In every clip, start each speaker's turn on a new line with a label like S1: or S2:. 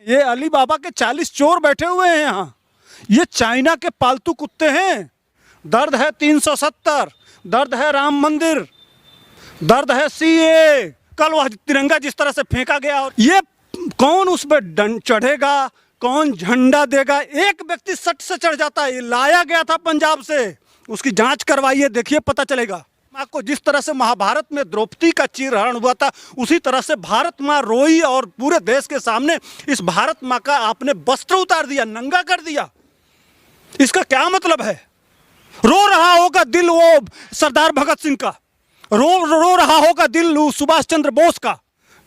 S1: ये अली बाबा के 40 चोर बैठे हुए हैं यहाँ। ये चाइना के पालतू कुत्ते हैं। दर्द है 370, दर्द है राम मंदिर, दर्द है सीए। कल वह तिरंगा जिस तरह से फेंका गया, और ये कौन उस पर चढ़ेगा, कौन झंडा देगा? एक व्यक्ति सट से चढ़ जाता है। ये लाया गया था पंजाब से, उसकी जांच करवाइए, देखिए पता चलेगा आपको। जिस तरह से महाभारत में द्रौपदी का चीरहरण हुआ था, उसी तरह से भारत माँ रोई और पूरे देश के सामने इस भारत माँ का आपने वस्त्र उतार दिया, नंगा कर दिया। इसका क्या मतलब है? रो रहा होगा दिल वो सरदार भगत सिंह का, रो रहा होगा दिल सुभाष चंद्र बोस का।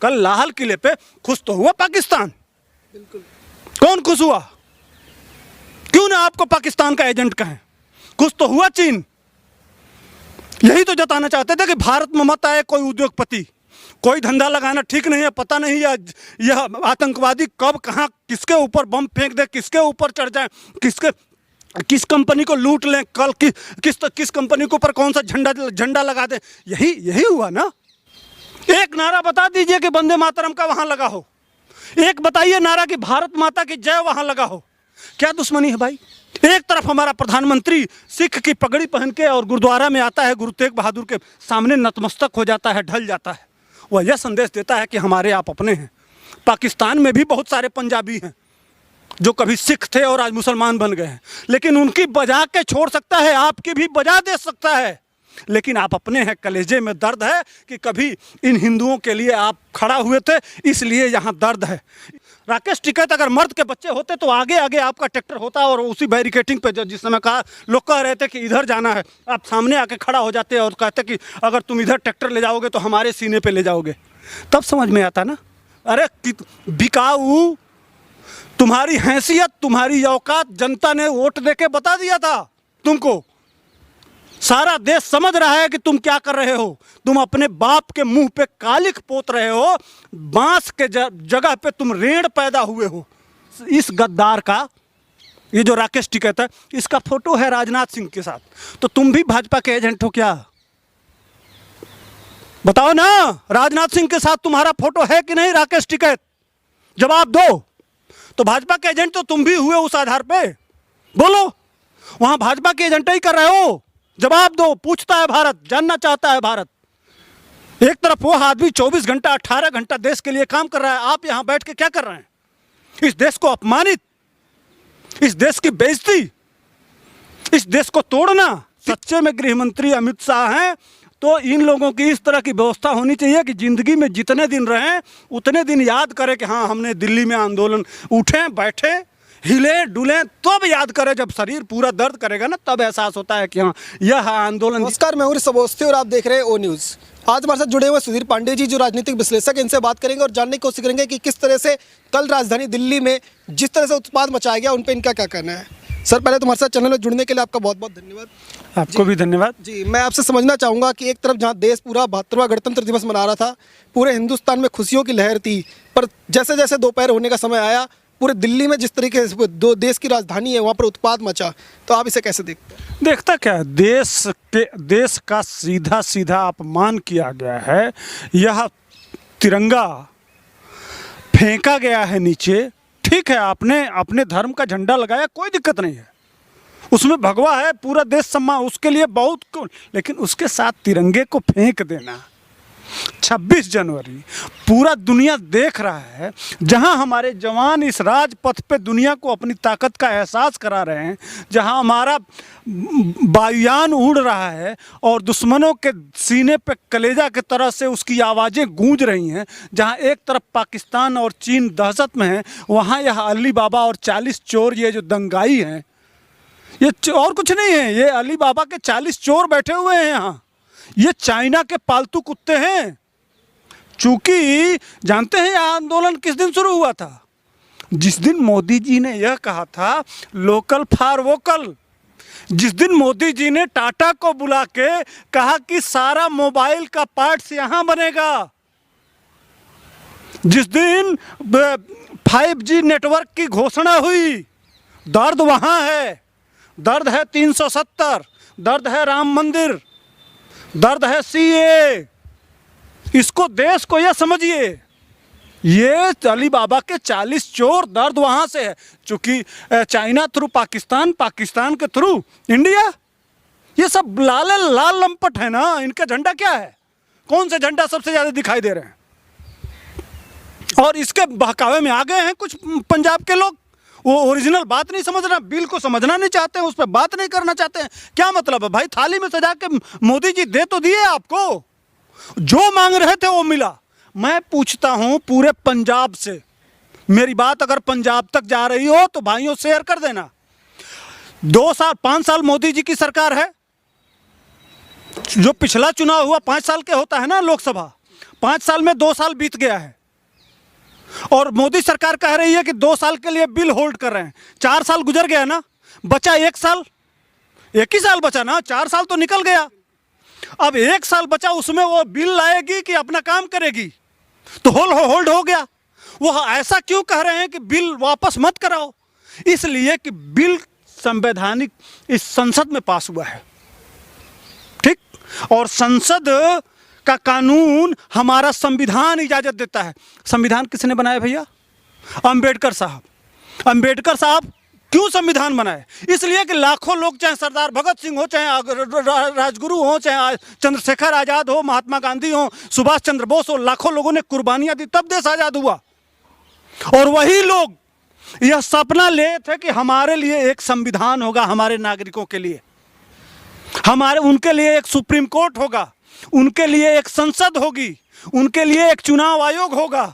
S1: कल लाहौल किले पे खुश तो हुआ पाकिस्तान, बिल्कुल। कौन खुश हुआ? क्यों ना आपको पाकिस्तान का एजेंट कहें? खुश तो हुआ चीन। यही तो जताना चाहते थे कि भारत में मत आए कोई उद्योगपति, कोई धंधा लगाना ठीक नहीं है। पता नहीं यह आतंकवादी कब कहाँ किसके ऊपर बम फेंक दे, किसके ऊपर चढ़ जाए, किस कंपनी को लूट लें, कल किस कंपनी के ऊपर कौन सा झंडा लगा दे। यही हुआ ना। एक नारा बता दीजिए कि वंदे मातरम का वहां लगा हो, एक बताइए नारा कि भारत माता की जय वहां लगा हो। क्या दुश्मनी है भाई? एक तरफ हमारा प्रधानमंत्री सिख की पगड़ी पहन के और गुरुद्वारा में आता है, गुरु तेग बहादुर के सामने नतमस्तक हो जाता है, ढल जाता है। वह यह संदेश देता है कि हमारे आप अपने हैं। पाकिस्तान में भी बहुत सारे पंजाबी हैं जो कभी सिख थे और आज मुसलमान बन गए हैं, लेकिन उनकी बजा के छोड़ सकता है, आपकी भी बजा दे सकता है। लेकिन आप अपने हैं। कलेजे में दर्द है कि कभी इन हिंदुओं के लिए आप खड़ा हुए थे, इसलिए यहाँ दर्द है। राकेश टिकैत अगर मर्द के बच्चे होते तो आगे आगे आपका ट्रैक्टर होता, और उसी बैरिकेटिंग पे जिस समय कहा लोग कह रहे थे कि इधर जाना है, आप सामने आके खड़ा हो जाते और कहते कि अगर तुम इधर ट्रैक्टर ले जाओगे तो हमारे सीने पे ले जाओगे। तब समझ में आता ना। अरे बिकाऊ, तुम्हारी हैसियत, तुम्हारी औकात जनता ने वोट दे के बता दिया था तुमको। सारा देश समझ रहा है कि तुम क्या कर रहे हो। तुम अपने बाप के मुंह पे कालिख पोत रहे हो, बांस के जगह पे तुम रेड़ पैदा हुए हो। इस गद्दार का, ये जो राकेश टिकैत है, इसका फोटो है राजनाथ सिंह के साथ। तो तुम भी भाजपा के एजेंट हो क्या? बताओ ना, राजनाथ सिंह के साथ तुम्हारा फोटो है कि नहीं? राकेश टिकैत, जवाब दो। तो भाजपा के एजेंट तो तुम भी हुए उस आधार पे। बोलो, वहां भाजपा के एजेंट ही कर रहे हो। जवाब दो। पूछता है भारत, जानना चाहता है भारत। एक तरफ वो आदमी 24 घंटा 18 घंटा देश के लिए काम कर रहा है, आप यहां बैठ के क्या कर रहे हैं? इस देश को अपमानित, इस देश की बेइज्जती, इस देश को तोड़ना। सच्चे में गृह मंत्री अमित शाह हैं तो इन लोगों की इस तरह की व्यवस्था होनी चाहिए कि जिंदगी में जितने दिन रहें उतने दिन याद करें कि हाँ, हमने दिल्ली में आंदोलन, उठें बैठे हिले डुलें, तब याद करें। जब शरीर पूरा दर्द करेगा ना, तब एहसास होता है कि हाँ, यह आंदोलन।
S2: नमस्कार, मैं हूं ऋषभ अवस्थी और आप देख रहे हैं ओ न्यूज़। आज हमारे साथ जुड़े हुए सुधीर पांडे जी, जो राजनीतिक विश्लेषक, इनसे बात करेंगे और जानने की कोशिश करेंगे कि किस तरह से कल राजधानी दिल्ली में जिस तरह से उत्पाद मचाया गया, उन पर इनका क्या कहना है। सर, पहले तुम्हारे साथ चैनल में जुड़ने के लिए आपका बहुत बहुत धन्यवाद।
S1: आपको भी धन्यवाद
S2: जी। मैं आपसे समझना चाहूँगा कि एक तरफ जहाँ देश पूरा 72वां गणतंत्र दिवस मना रहा था, पूरे हिंदुस्तान में खुशियों की लहर थी, पर जैसे जैसे दोपहर होने का समय आया, पूरे दिल्ली में जिस तरीके से दो देश की राजधानी है वहाँ पर उत्पाद मचा, तो आप इसे कैसे देखते हैं?
S1: देखता क्या है, देश का सीधा सीधा अपमान किया गया है। यह तिरंगा फेंका गया है नीचे। ठीक है, आपने अपने धर्म का झंडा लगाया, कोई दिक्कत नहीं है, उसमें भगवा है, पूरा देश सम्मान, उसके लिए बहुत। लेकिन उसके साथ तिरंगे को फेंक देना, 26 जनवरी पूरा दुनिया देख रहा है, जहां हमारे जवान इस राजपथ पे दुनिया को अपनी ताकत का एहसास करा रहे हैं, जहां हमारा वायुयान उड़ रहा है और दुश्मनों के सीने पे कलेजा की तरह से उसकी आवाज़ें गूंज रही हैं, जहां एक तरफ पाकिस्तान और चीन दहशत में है, वहां यह अली बाबा और 40 चोर, ये जो दंगाई हैं, ये और कुछ नहीं है, ये अली बाबा के 40 चोर बैठे हुए हैं यहाँ। ये चाइना के पालतू कुत्ते हैं। चूंकि जानते हैं यह आंदोलन किस दिन शुरू हुआ था? जिस दिन मोदी जी ने यह कहा था लोकल फॉर वोकल, जिस दिन मोदी जी ने टाटा को बुला के कहा कि सारा मोबाइल का पार्ट्स यहां बनेगा, जिस दिन 5G नेटवर्क की घोषणा हुई, दर्द वहां है। दर्द है 370, दर्द है राम मंदिर, दर्द है सीए। इसको, देश को यह समझिए, ये अली बाबा के 40 चोर, दर्द वहाँ से है, चूँकि चाइना थ्रू पाकिस्तान, पाकिस्तान के थ्रू इंडिया, ये सब लाल लंपट है ना। इनका झंडा क्या है? कौन से झंडा सबसे ज़्यादा दिखाई दे रहे हैं? और इसके बहकावे में आ गए हैं कुछ पंजाब के लोग। वो ओरिजिनल बात नहीं समझना, बिल को समझना नहीं चाहते हैं, उस पर बात नहीं करना चाहते हैं। क्या मतलब है भाई? थाली में सजा के मोदी जी दे तो दिए आपको, जो मांग रहे थे वो मिला। मैं पूछता हूं पूरे पंजाब से, मेरी बात अगर पंजाब तक जा रही हो तो भाइयों शेयर कर देना। 2 साल 5 साल मोदी जी की सरकार है। जो पिछला चुनाव हुआ 5 साल के होता है ना लोकसभा, 5 साल में 2 साल बीत गया है। और मोदी सरकार कह रही है कि 2 साल के लिए बिल होल्ड कर रहे हैं। 4 साल गुजर गया ना, बचा 1 साल, 1 ही साल बचा ना, 4 साल तो निकल गया। अब 1 साल बचा, उसमें वो बिल लाएगी कि अपना काम करेगी? तो होल्ड हो गया। वो ऐसा क्यों कह रहे हैं कि बिल वापस मत कराओ? इसलिए कि बिल संवैधानिक इस संसद में पास हुआ है, ठीक? और संसद का कानून हमारा संविधान इजाजत देता है। संविधान किसने बनाया भैया? अंबेडकर साहब। अंबेडकर साहब क्यों संविधान बनाए? इसलिए कि लाखों लोग, चाहे सरदार भगत सिंह हो, चाहे राजगुरु हो, चाहे चंद्रशेखर आजाद हो, महात्मा गांधी हो, सुभाष चंद्र बोस हो, लाखों लोगों ने कुर्बानियां दी, तब देश आजाद हुआ। और वही लोग यह सपना ले थे कि हमारे लिए एक संविधान होगा, हमारे नागरिकों के लिए, उनके लिए एक सुप्रीम कोर्ट होगा, उनके लिए एक संसद होगी, उनके लिए एक चुनाव आयोग होगा।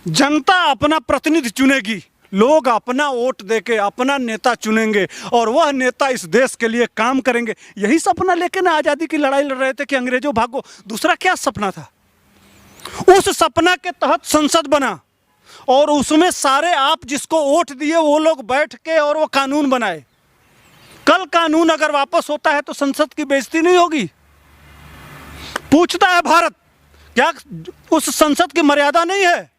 S1: जनता अपना प्रतिनिधि चुनेगी, लोग अपना वोट देके अपना नेता चुनेंगे और वह नेता इस देश के लिए काम करेंगे। यही सपना लेके ना आज़ादी की लड़ाई लड़ रहे थे कि अंग्रेजों भागो। दूसरा क्या सपना था? उस सपना के तहत संसद बना और उसमें सारे आप जिसको वोट दिए वो लोग बैठ के और वो कानून बनाए। कल कानून अगर वापस होता है तो संसद की बेइज्जती नहीं होगी? पूछता है भारत, क्या उस संसद की मर्यादा नहीं है?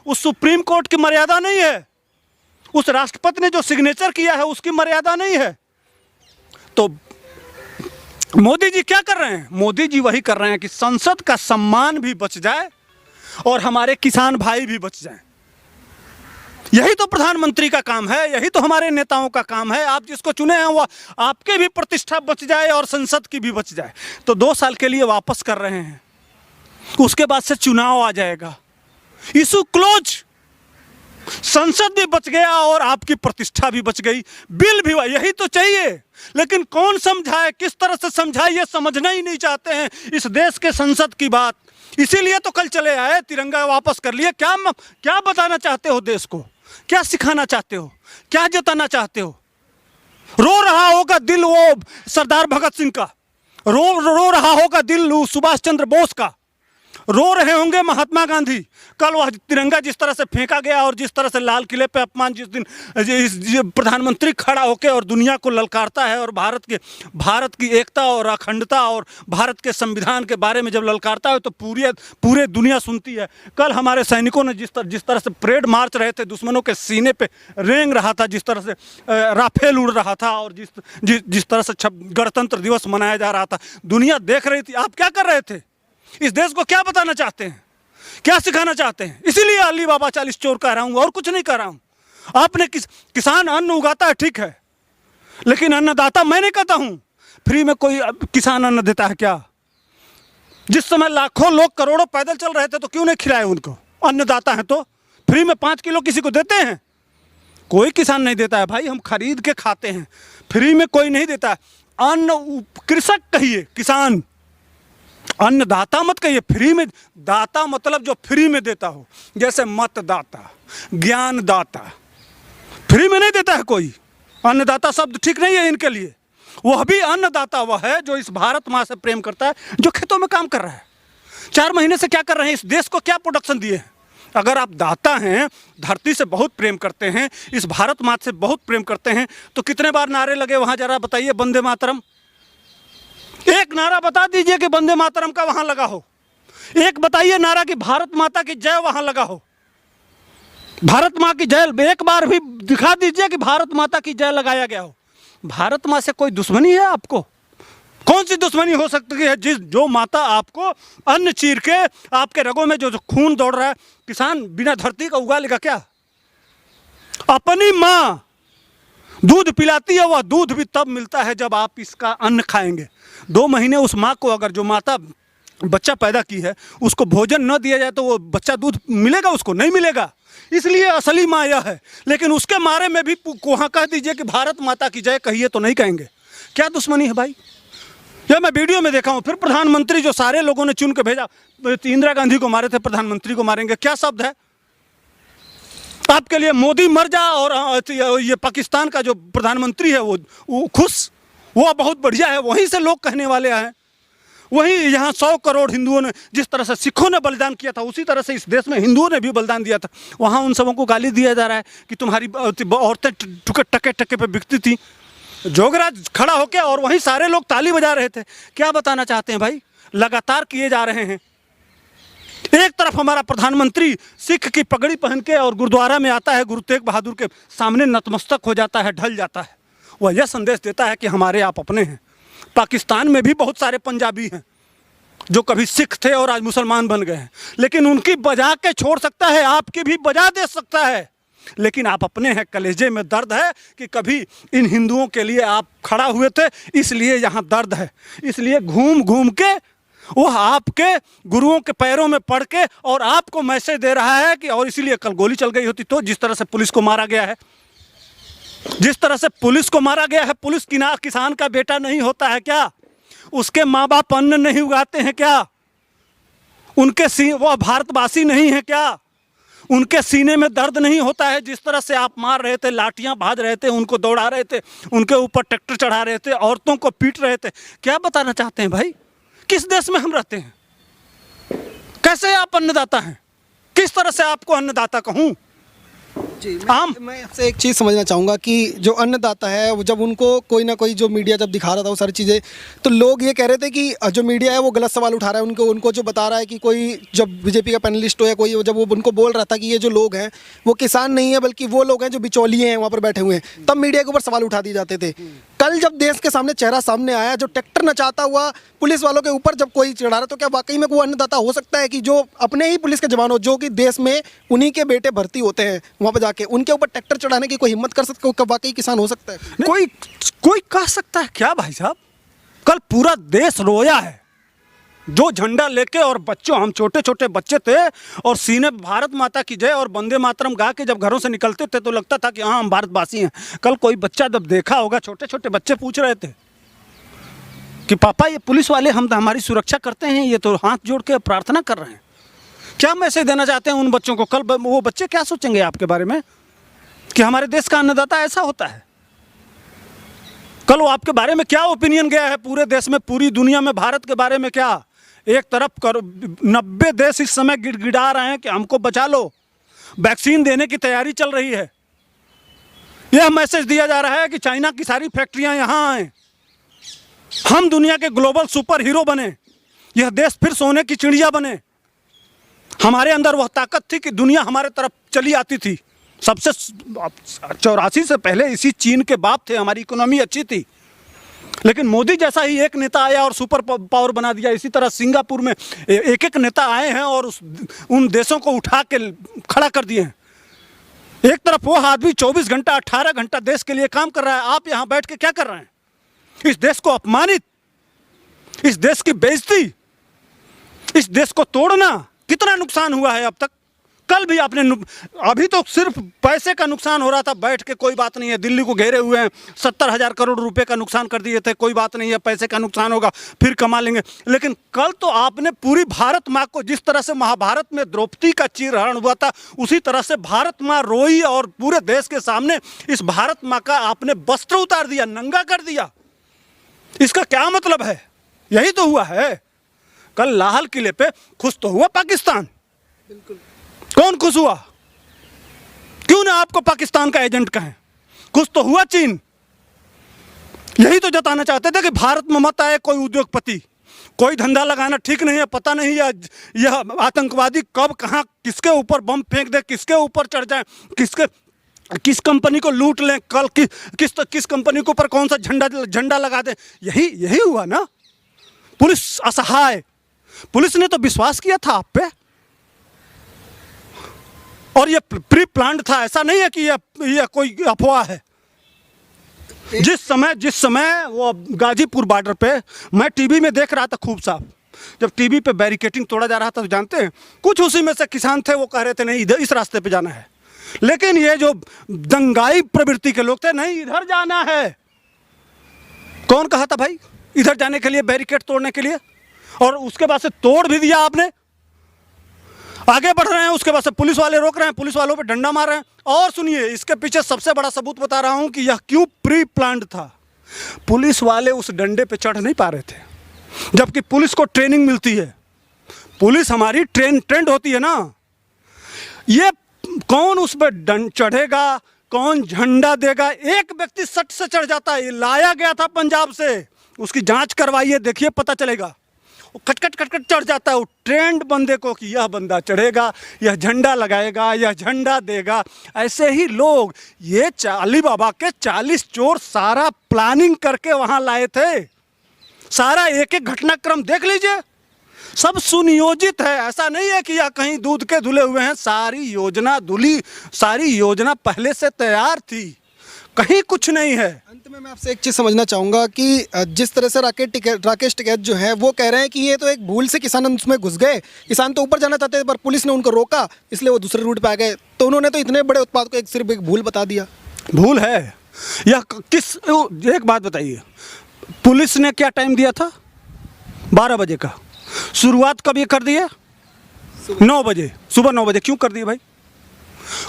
S1: उस सुप्रीम कोर्ट की मर्यादा नहीं है? उस राष्ट्रपति ने जो सिग्नेचर किया है उसकी मर्यादा नहीं है? तो मोदी जी क्या कर रहे हैं? मोदी जी वही कर रहे हैं कि संसद का सम्मान भी बच जाए और हमारे किसान भाई भी बच जाएं। यही तो प्रधानमंत्री का काम है, यही तो हमारे नेताओं का काम है। आप जिसको चुने हैं वो आपके भी प्रतिष्ठा बच जाए और संसद की भी बच जाए। तो 2 साल के लिए वापस कर रहे हैं, उसके बाद से चुनाव आ जाएगा, इशू क्लोज। संसद भी बच गया और आपकी प्रतिष्ठा भी बच गई, बिल भी हुआ। यही तो चाहिए। लेकिन कौन समझाए, किस तरह से समझाए, ये समझना ही नहीं चाहते हैं इस देश के संसद की बात। इसीलिए तो कल चले आए, तिरंगा वापस कर लिए। क्या बताना चाहते हो देश को? क्या सिखाना चाहते हो? क्या जताना चाहते हो? रो रहा होगा दिल वो सरदार भगत सिंह का, रो रहा होगा दिल सुभाष चंद्र बोस का, रो रहे होंगे महात्मा गांधी। कल वह तिरंगा जिस तरह से फेंका गया और जिस तरह से लाल किले पे अपमान, जिस दिन प्रधानमंत्री खड़ा होकर और दुनिया को ललकारता है और भारत की एकता और अखंडता और भारत के संविधान के बारे में जब ललकारता है तो पूरे दुनिया सुनती है। कल हमारे सैनिकों ने जिस तरह से परेड मार्च रहे थे, दुश्मनों के सीने पे रेंग रहा था, जिस तरह से राफेल उड़ रहा था और जिस तरह से गणतंत्र दिवस मनाया जा रहा था, दुनिया देख रही थी। आप क्या कर रहे थे? इस देश को क्या बताना चाहते हैं? क्या सिखाना चाहते हैं? इसीलिए अली बाबा 40 चोर कह रहा हूं और कुछ नहीं कह रहा हूं। आपने किसान अन्न उगाता है, ठीक है, लेकिन अन्नदाता मैं नहीं कहता हूं। फ्री में कोई किसान अन्न देता है क्या? जिस समय लाखों लोग करोड़ों पैदल चल रहे थे तो क्यों नहीं खिलाए उनको? अन्नदाता है तो फ्री में 5 किलो किसी को देते हैं? कोई किसान नहीं देता है भाई, हम खरीद के खाते हैं, फ्री में कोई नहीं देता है। अन्न कृषक कहिए, किसान, अन्नदाता मत कहिए। फ्री में दाता मतलब जो फ्री में देता हो, जैसे मतदाता, ज्ञानदाता, फ्री में नहीं देता है कोई। अन्नदाता शब्द ठीक नहीं है इनके लिए। वह भी अन्नदाता वह है जो इस भारत माँ से प्रेम करता है, जो खेतों में काम कर रहा है। 4 महीने से क्या कर रहे हैं? इस देश को क्या प्रोडक्शन दिए हैं? अगर आप दाता हैं, धरती से बहुत प्रेम करते हैं, इस भारत माँ से बहुत प्रेम करते हैं, तो कितने बार नारे लगे वहाँ? जरा बताइए। वंदे मातरम, एक नारा बता दीजिए कि वंदे मातरम का वहां लगा हो। एक बताइए नारा कि भारत माता की जय वहां लगा हो। भारत माँ की जय एक बार भी दिखा दीजिए कि भारत माता की जय लगाया गया हो। भारत माँ से कोई दुश्मनी है आपको? कौन सी दुश्मनी हो सकती है जो माता आपको अन्न चीर के आपके रगों में जो खून दौड़ रहा है, किसान बिना धरती का उगा लेगा क्या? अपनी माँ दूध पिलाती है, वह दूध भी तब मिलता है जब आप इसका अन्न खाएंगे। 2 महीने उस माँ को, अगर जो माता बच्चा पैदा की है उसको भोजन न दिया जाए तो वो बच्चा दूध मिलेगा? उसको नहीं मिलेगा। इसलिए असली माँ यह है। लेकिन उसके मारे में भी वहाँ कह दीजिए कि भारत माता की जय कहिए तो नहीं कहेंगे। क्या दुश्मनी है भाई? यह मैं वीडियो में देखा हूँ। फिर प्रधानमंत्री जो सारे लोगों ने चुन के भेजा, इंदिरा गांधी को मारे थे, प्रधानमंत्री को मारेंगे। क्या शब्द है आपके लिए? मोदी मर जा और ये पाकिस्तान का जो प्रधानमंत्री है वो खुश, वो बहुत बढ़िया है। वहीं से लोग कहने वाले हैं। वहीं यहाँ 100 करोड़ हिंदुओं ने, जिस तरह से सिखों ने बलिदान किया था, उसी तरह से इस देश में हिंदुओं ने भी बलिदान दिया था। वहाँ उन सबों को गाली दिया जा रहा है कि तुम्हारी औरतें टके टके पे बिकती थी। जोगराज खड़ा होकर और वहीं सारे लोग ताली बजा रहे थे। क्या बताना चाहते हैं भाई? लगातार किए जा रहे हैं। एक तरफ हमारा प्रधानमंत्री सिख की पगड़ी पहन के और गुरुद्वारा में आता है, गुरु तेग बहादुर के सामने नतमस्तक हो जाता है, ढल जाता है। वह यह संदेश देता है कि हमारे आप अपने हैं। पाकिस्तान में भी बहुत सारे पंजाबी हैं जो कभी सिख थे और आज मुसलमान बन गए हैं, लेकिन उनकी बजा के छोड़ सकता है, आपकी भी बजा दे सकता है। लेकिन आप अपने हैं। कलेजे में दर्द है कि कभी इन हिंदुओं के लिए आप खड़ा हुए थे, इसलिए यहाँ दर्द है। इसलिए घूम घूम के वह आपके गुरुओं के पैरों में पड़ के और आपको मैसेज दे रहा है कि, और इसीलिए कल गोली चल गई होती तो, जिस तरह से पुलिस को मारा गया है, जिस तरह से पुलिस को मारा गया है। पुलिस किसान का बेटा नहीं होता है क्या? उसके माँ बाप अन्न नहीं उगाते हैं क्या? वह भारतवासी नहीं है क्या? उनके सीने में दर्द नहीं होता है? जिस तरह से आप मार रहे थे, लाठियां भाज रहे थे, उनको दौड़ा रहे थे, उनके ऊपर ट्रैक्टर चढ़ा रहे थे, औरतों को पीट रहे थे। क्या बताना चाहते हैं भाई? किस देश में हम रहते हैं? कैसे आप अन्नदाता हैं? किस तरह से आपको अन्नदाता कहूं?
S2: जी, मैं आपसे एक चीज़ समझना चाहूँगा कि जो अन्नदाता है, वो जब उनको कोई ना कोई जो मीडिया जब दिखा रहा था वो सारी चीज़ें, तो लोग ये कह रहे थे कि जो मीडिया है वो गलत सवाल उठा रहा है। उनको जो बता रहा है कि कोई जब बीजेपी का पैनलिस्ट हो या कोई, जब वो उनको बोल रहा था कि ये जो लोग हैं वो किसान नहीं है बल्कि वो लोग हैं जो बिचौलिए हैं वहाँ पर बैठे हुए हैं, तब मीडिया के ऊपर सवाल उठा दिए जाते थे। कल जब देश के सामने चेहरा सामने आया, जो ट्रैक्टर नचाता हुआ पुलिस वालों के ऊपर जब कोई चढ़ा रहा, तो क्या वाकई में वो अन्नदाता हो सकता है कि जो अपने ही पुलिस के जवानों, जो कि देश में उन्हीं के बेटे भर्ती होते हैं, वहाँ पर जाके उनके ऊपर ट्रैक्टर चढ़ाने की कोई हिम्मत कर सकते हो? वाकई किसान हो सकता है?
S1: कोई कह सकता है क्या भाई साहब? कल पूरा देश रोया है। जो झंडा लेके और बच्चों, हम छोटे छोटे बच्चे थे और सीने भारत माता की जय और वंदे मातरम गा के जब घरों से निकलते थे तो लगता था कि हाँ हम भारतवासी हैं। कल कोई बच्चा जब देखा होगा, छोटे छोटे बच्चे पूछ रहे थे कि पापा ये पुलिस वाले हमारी सुरक्षा करते हैं, ये तो हाथ जोड़ के प्रार्थना कर रहे हैं। क्या मैसेज देना चाहते हैं उन बच्चों को? कल वो बच्चे क्या सोचेंगे आपके बारे में कि हमारे देश का अन्नदाता ऐसा होता है? कल वो आपके बारे में क्या ओपिनियन गया है पूरे देश में, पूरी दुनिया में भारत के बारे में क्या? एक तरफ 90 देश इस समय गिड़गिड़ा रहे हैं कि हमको बचा लो, वैक्सीन देने की तैयारी चल रही है। यह मैसेज दिया जा रहा है कि चाइना की सारी फैक्ट्रियां यहाँ आए, हम दुनिया के ग्लोबल सुपर हीरो बने, यह देश फिर सोने की चिड़िया बने। हमारे अंदर वह ताकत थी कि दुनिया हमारे तरफ चली आती थी। सबसे 84 से पहले इसी चीन के बाप थे, हमारी इकोनॉमी अच्छी थी। लेकिन मोदी जैसा ही एक नेता आया और सुपर पावर बना दिया। इसी तरह सिंगापुर में एक एक नेता आए हैं और उन देशों को उठा के खड़ा कर दिए हैं। एक तरफ वो आदमी 24 घंटा 18 घंटा देश के लिए काम कर रहा है, आप यहाँ बैठ के क्या कर रहे हैं? इस देश को अपमानित, इस देश की बेइज्जती, इस देश को तोड़ना। कितना नुकसान हुआ है अब तक? कल भी आपने, अभी तो सिर्फ पैसे का नुकसान हो रहा था, बैठ के कोई बात नहीं है, दिल्ली को घेरे हुए हैं, 70,000 करोड़ रुपए का नुकसान कर दिए थे, कोई बात नहीं है, पैसे का नुकसान होगा फिर कमा लेंगे। लेकिन कल तो आपने पूरी भारत माँ को, जिस तरह से महाभारत में द्रौपदी का चीरहरण हुआ था, उसी तरह से भारत माँ रोई और पूरे देश के सामने इस भारत माँ का आपने वस्त्र उतार दिया, नंगा कर दिया। इसका क्या मतलब है? यही तो हुआ है। कल लाहौल किले पे खुश तो हुआ पाकिस्तान,
S2: बिल्कुल।
S1: कौन खुश हुआ? क्यों ना आपको पाकिस्तान का एजेंट कहें? खुश तो हुआ चीन। यही तो जताना चाहते थे कि भारत में मत आए कोई उद्योगपति, कोई धंधा लगाना ठीक नहीं है, पता नहीं यह आतंकवादी कब कहाँ किसके ऊपर बम फेंक दे, किसके ऊपर चढ़ जाए, किस कंपनी को लूट लें, कल किस कंपनी के ऊपर कौन सा झंडा लगा दे। यही हुआ ना। पुलिस असहाय। पुलिस ने तो विश्वास किया था आप पे, और ये प्री प्लान्ड था, ऐसा नहीं है कि ये कोई अफवाह है। जिस समय वो गाजीपुर बॉर्डर पे मैं टीवी में देख रहा था खूब साफ, जब टीवी पे बैरिकेटिंग तोड़ा जा रहा था तो जानते हैं कुछ उसी में से किसान थे, वो कह रहे थे नहीं इधर इस रास्ते पे जाना है, लेकिन ये जो दंगाई प्रवृत्ति के लोग थे नहीं इधर जाना है। कौन कहा था भाई इधर जाने के लिए, बैरिकेड तोड़ने के लिए? और उसके बाद से तोड़ भी दिया आपने, आगे बढ़ रहे हैं, उसके बाद से पुलिस वाले रोक रहे हैं, पुलिस वालों पे डंडा मार रहे हैं। और सुनिए, इसके पीछे सबसे बड़ा सबूत बता रहा हूं कि यह क्यों प्री प्लान्ड था। पुलिस वाले उस डंडे पे चढ़ नहीं पा रहे थे, जबकि पुलिस को ट्रेनिंग मिलती है, पुलिस हमारी ट्रेंड होती है ना। ये कौन उस पर चढ़ेगा, कौन झंडा देगा? एक व्यक्ति सट से चढ़ जाता है, ये लाया गया था पंजाब से, उसकी जांच करवाइए, देखिए पता चलेगा। वो खटखट चढ़ जाता है, वो ट्रेंड बंदे को कि यह बंदा चढ़ेगा, यह झंडा लगाएगा, यह झंडा देगा। ऐसे ही लोग, ये अली बाबा के 40 चोर सारा प्लानिंग करके वहां लाए थे। सारा एक एक घटनाक्रम देख लीजिए, सब सुनियोजित है। ऐसा नहीं है कि यह कहीं दूध के धुले हुए हैं, सारी योजना पहले से तैयार थी, कहीं कुछ नहीं है।
S2: अंत में मैं आपसे एक चीज़ समझना चाहूँगा कि जिस तरह से राकेश टिकैत जो है वो कह रहे हैं कि ये तो एक भूल से किसान उसमें घुस गए, किसान तो ऊपर जाना चाहते थे पर पुलिस ने उनको रोका, इसलिए वो दूसरे रूट पे आ गए। तो उन्होंने तो इतने बड़े उत्पाद को सिर्फ एक भूल बता दिया।
S1: भूल है या किस? एक बात बताइए, पुलिस ने क्या टाइम दिया था? 12 बजे का। शुरुआत कब ये कर दी है? 9 बजे, सुबह 9 बजे। क्यों कर दिए भाई?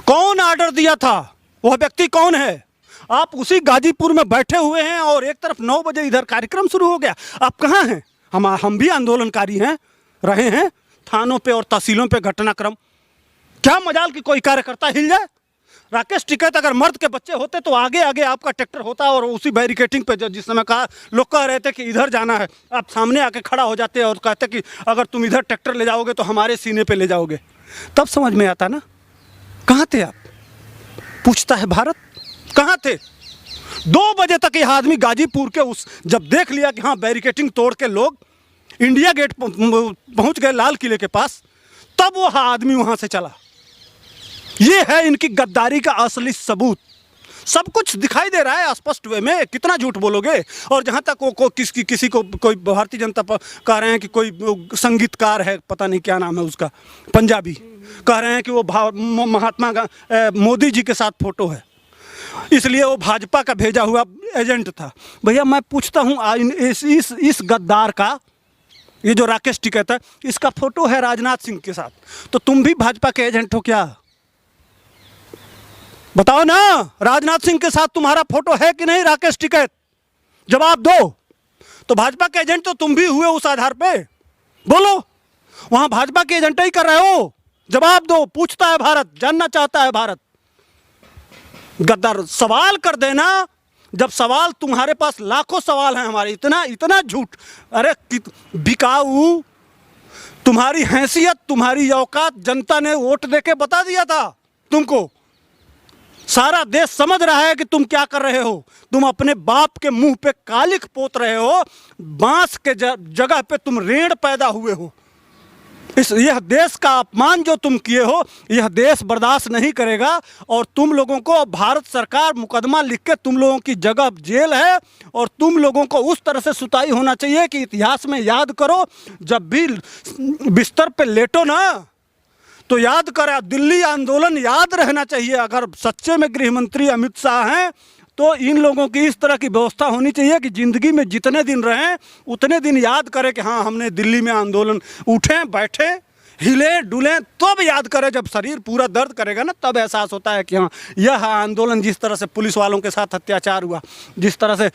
S1: कौन ऑर्डर दिया था? वह व्यक्ति कौन है? आप उसी गाजीपुर में बैठे हुए हैं और एक तरफ 9 बजे इधर कार्यक्रम शुरू हो गया। आप कहाँ हैं? हम भी आंदोलनकारी हैं, रहे हैं थानों पे और तहसीलों पे घटनाक्रम। क्या मजाल कि कोई कार्यकर्ता हिल जाए? राकेश टिकैत अगर मर्द के बच्चे होते तो आगे आगे आपका ट्रैक्टर होता और उसी बैरिकेटिंग पे जिस समय कहा लोग कह रहे थे कि इधर जाना है, आप सामने आके खड़ा हो जाते और कहते कि अगर तुम इधर ट्रैक्टर ले जाओगे तो हमारे सीने पे ले जाओगे, तब समझ में आता ना। कहाँ थे आप? पूछता है भारत, कहाँ थे? 2 बजे तक यह आदमी गाजीपुर के जब देख लिया कि हाँ बैरिकेटिंग तोड़ के लोग इंडिया गेट पहुंच गए, लाल किले के पास, तब वो आदमी वहां से चला। ये है इनकी गद्दारी का असली सबूत। सब कुछ दिखाई दे रहा है स्पष्ट वे में, कितना झूठ बोलोगे? और जहाँ तक वो किसी को कोई भारतीय जनता कह रहे हैं कि कोई संगीतकार है, पता नहीं क्या नाम है उसका, पंजाबी, कह रहे हैं कि वो महात्मा मोदी जी के साथ फोटो है, इसलिए वो भाजपा का भेजा हुआ एजेंट था। भैया मैं पूछता हूँ, इस गद्दार का, ये जो राकेश टिकैत है, इसका फोटो है राजनाथ सिंह के साथ, तो तुम भी भाजपा के एजेंट हो क्या? बताओ ना, राजनाथ सिंह के साथ तुम्हारा फोटो है कि नहीं? राकेश टिकैत, जवाब दो। तो भाजपा के एजेंट तो तुम भी हुए उस आधार पे, बोलो। वहां भाजपा के एजेंट ही कर रहे हो, जवाब दो। पूछता है भारत, जानना चाहता है भारत। गद्दार, सवाल कर देना। जब सवाल तुम्हारे पास लाखों सवाल हैं हमारे, इतना झूठ। अरे बिकाऊ, तुम्हारी हैसियत, तुम्हारी औकात जनता ने वोट देके बता दिया था तुमको। सारा देश समझ रहा है कि तुम क्या कर रहे हो। तुम अपने बाप के मुंह पे कालिख पोत रहे हो, बांस के जगह पे तुम रेड़ पैदा हुए हो। यह देश का अपमान जो तुम किए हो, यह देश बर्दाश्त नहीं करेगा। और तुम लोगों को भारत सरकार मुकदमा लिख के, तुम लोगों की जगह जेल है, और तुम लोगों को उस तरह से सुताई होना चाहिए कि इतिहास में याद करो, जब भी बिस्तर पे लेटो ना तो याद करा, दिल्ली आंदोलन याद रहना चाहिए। अगर सच्चे में गृह मंत्री अमित शाह हैं तो इन लोगों की इस तरह की व्यवस्था होनी चाहिए कि ज़िंदगी में जितने दिन रहें उतने दिन याद करें कि हाँ हमने दिल्ली में आंदोलन, उठें बैठे हिले डुलें, तब याद करें। जब शरीर पूरा दर्द करेगा ना, तब एहसास होता है कि हाँ यह आंदोलन, जिस तरह से पुलिस वालों के साथ अत्याचार हुआ, जिस तरह से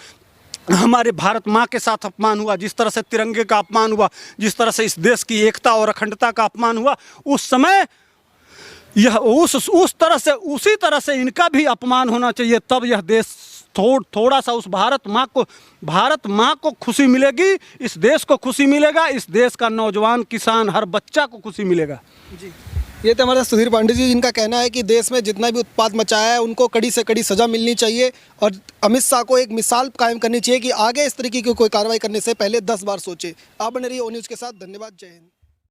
S1: हमारे भारत माँ के साथ अपमान हुआ, जिस तरह से तिरंगे का अपमान हुआ, जिस तरह से इस देश की एकता और अखंडता का अपमान हुआ, उस समय यह उस तरह से, उसी तरह से इनका भी अपमान होना चाहिए। तब यह देश थोड़ा सा उस भारत माँ को खुशी मिलेगी, इस देश को खुशी मिलेगा, इस देश का नौजवान किसान हर बच्चा को खुशी मिलेगा।
S2: जी, ये तो हमारा सुधीर पांडे जी, जिनका कहना है कि देश में जितना भी उत्पाद मचाया है उनको कड़ी से कड़ी सजा मिलनी चाहिए और अमित शाह को एक मिसाल कायम करनी चाहिए कि आगे इस तरीके की कोई कार्रवाई करने से पहले 10 बार सोचे। आप बने रहिए ओ न्यूज़ के साथ। धन्यवाद। जय हिंद।